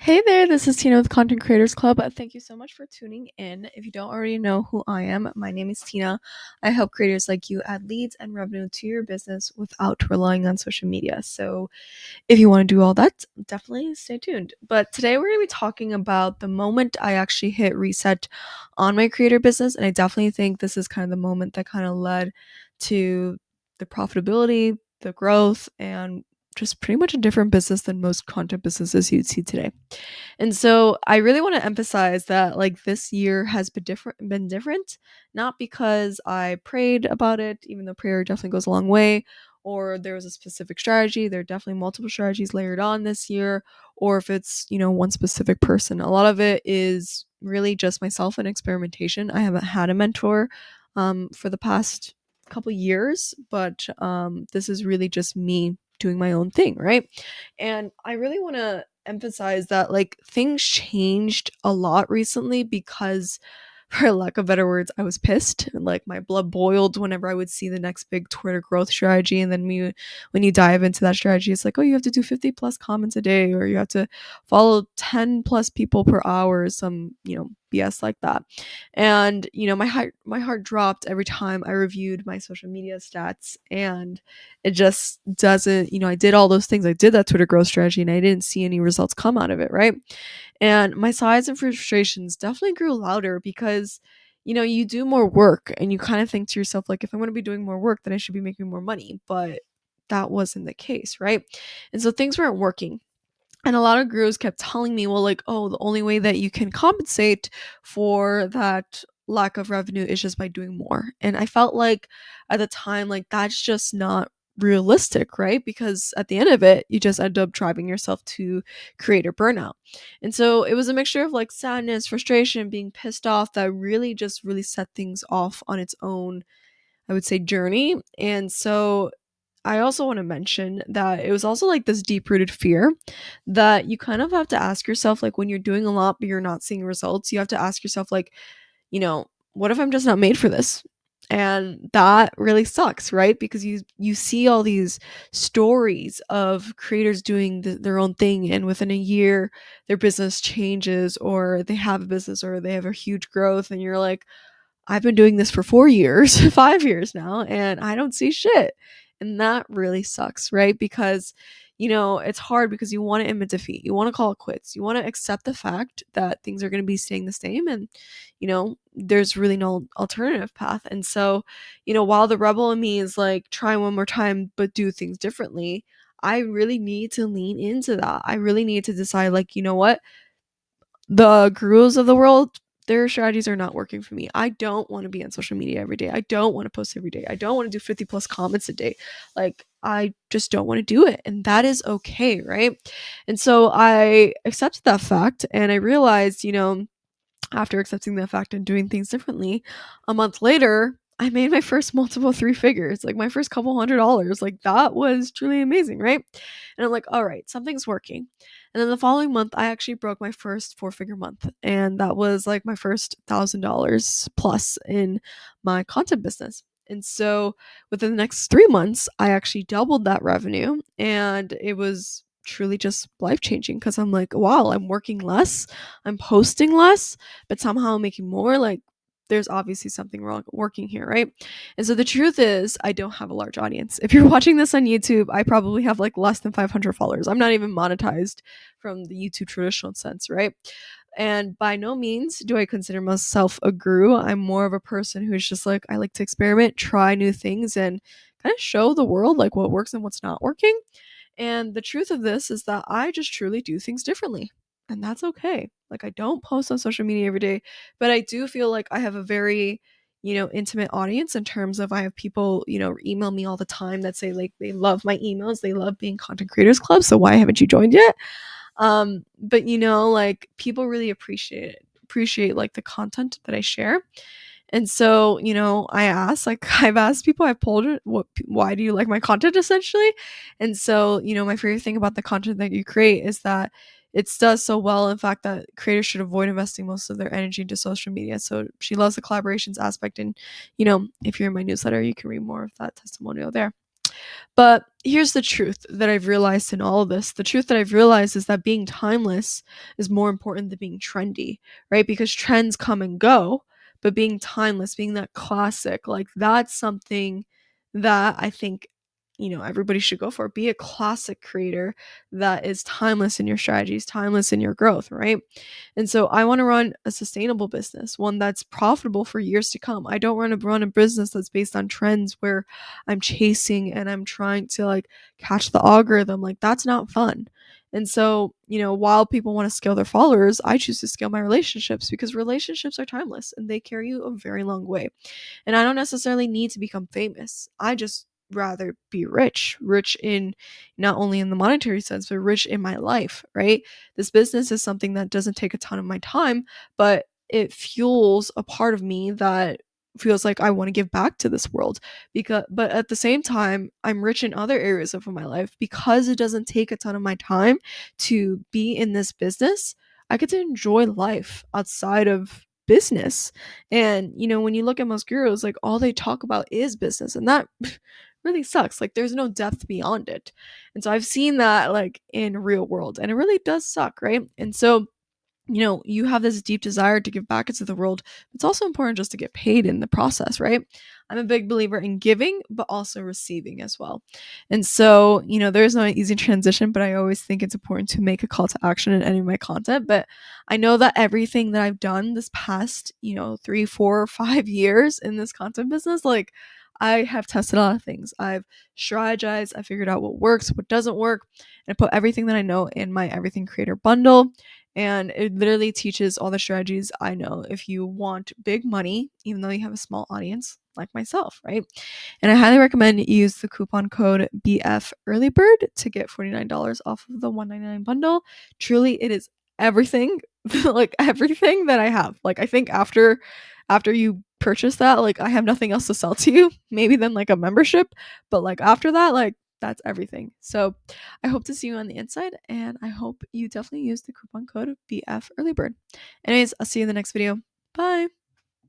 Hey there, this is Tina with Content Creators Club. Thank you so much for tuning in. If you don't already know who I am, my name is Tina. I help creators like you add leads and revenue to your business without relying on social media. So, if you want to do all that, definitely stay tuned. But today we're going to be talking about the moment I actually hit reset on my creator business. And I definitely think this is kind of the moment that kind of led to the profitability, the growth, and just pretty much a different business than most content businesses you'd see today. And so I really want to emphasize that like this year has been different, not because I prayed about it, even though prayer definitely goes a long way, or there was a specific strategy. There are definitely multiple strategies layered on this year, or if it's, one specific person. A lot of it is really just myself and experimentation. I haven't had a mentor for the past couple years, but this is really just me doing my own thing, right? And I really want to emphasize that like things changed a lot recently because for lack of better words, I was pissed and like my blood boiled whenever I would see the next big Twitter growth strategy. And then when you dive into that strategy, it's like, oh, you have to do 50 plus comments a day, or you have to follow 10 plus people per hour, some, BS like that. And, my heart dropped every time I reviewed my social media stats, and it just doesn't, I did all those things. I did that Twitter growth strategy and I didn't see any results come out of it, right? And my sighs and frustrations definitely grew louder because, you do more work and you kind of think to yourself, like, if I'm going to be doing more work, then I should be making more money. But that wasn't the case, right? And so things weren't working. And a lot of gurus kept telling me, well, like, oh, the only way that you can compensate for that lack of revenue is just by doing more. And I felt like at the time, like, that's just not realistic, right? Because at the end of it, you just end up driving yourself to creator burnout. And so it was a mixture of like sadness, frustration, being pissed off that really set things off on its own, I would say, journey. And so I also want to mention that it was also like this deep rooted fear that you kind of have to ask yourself, like when you're doing a lot but you're not seeing results, you have to ask yourself, like, what if I'm just not made for this? And that really sucks, right? Because you see all these stories of creators doing their own thing, and within a year, their business changes, or they have a business, or they have a huge growth, and you're like, I've been doing this for 4 years, 5 years now, and I don't see shit. And that really sucks, right? Because, it's hard because you want to admit defeat. You want to call it quits. You want to accept the fact that things are going to be staying the same, and, there's really no alternative path. And so, while the rebel in me is like, try one more time, but do things differently, I really need to lean into that. I really need to decide, like, you know what? The gurus of the world, their strategies are not working for me. I don't want to be on social media every day. I don't want to post every day. I don't want to do 50 plus comments a day. Like, I just don't want to do it. And that is okay, right? And so I accepted that fact, and I realized, after accepting that fact and doing things differently, a month later, I made my first multiple three figures, like my first couple $100. Like, that was truly amazing, right? And I'm like, all right, something's working. And then the following month, I actually broke my first four-figure month. And that was like my first $1,000 plus in my content business. And so within the next 3 months, I actually doubled that revenue. And it was truly just life changing because I'm like, wow, I'm working less, I'm posting less, but somehow I'm making more. Like, there's obviously something wrong working here, right? And so the truth is, I don't have a large audience. If you're watching this on YouTube, I probably have like less than 500 followers. I'm not even monetized from the YouTube traditional sense, right? And by no means do I consider myself a guru. I'm more of a person who's just like, I like to experiment, try new things, and kind of show the world like what works and what's not working. And the truth of this is that I just truly do things differently. And that's okay. Like, I don't post on social media every day, but I do feel like I have a very, intimate audience in terms of I have people, email me all the time that say like they love my emails, they love being content creators club. So why haven't you joined yet? But like people really appreciate like the content that I share. And so, I asked, like, I've asked people, I've polled it, why do you like my content essentially? And so, my favorite thing about the content that you create is that it does so well, in fact, that creators should avoid investing most of their energy into social media. So she loves the collaborations aspect. And, if you're in my newsletter, you can read more of that testimonial there. But here's the truth that I've realized in all of this. The truth that I've realized is that being timeless is more important than being trendy, right? Because trends come and go, but being timeless, being that classic, like that's something that I think, everybody should go for. Be a classic creator that is timeless in your strategies, timeless in your growth, right? And so I want to run a sustainable business, one that's profitable for years to come. I don't want to run a business that's based on trends where I'm chasing and I'm trying to like catch the algorithm. Like that's not fun. And so, while people want to scale their followers, I choose to scale my relationships because relationships are timeless and they carry you a very long way. And I don't necessarily need to become famous. I just rather be rich in not only in the monetary sense, but rich in my life, right? This business is something that doesn't take a ton of my time, but it fuels a part of me that feels like I want to give back to this world. But at the same time, I'm rich in other areas of my life because it doesn't take a ton of my time to be in this business. I get to enjoy life outside of business. And when you look at most gurus, like all they talk about is business, and that really sucks. Like there's no depth beyond it. And so I've seen that like in real world, and it really does suck, right? And so you have this deep desire to give back into the world. It's also important just to get paid in the process, right? I'm a big believer in giving, but also receiving as well. And so, there's no easy transition, but I always think it's important to make a call to action in any of my content. But I know that everything that I've done this past, 3, 4, 5 years in this content business, like I have tested a lot of things. I've strategized, I figured out what works, what doesn't work, and I put everything that I know in my Everything Creator bundle, and it literally teaches all the strategies I know if you want big money, even though you have a small audience like myself, right? And I highly recommend you use the coupon code BF Earlybird to get $49 off of the $199 bundle. Truly, it is everything, like everything that I have. Like I think after you purchase that, like I have nothing else to sell to you. Maybe then like a membership, but like after that, like that's everything. So I hope to see you on the inside, and I hope you definitely use the coupon code BF Earlybird. Anyways, I'll see you in the next video. Bye.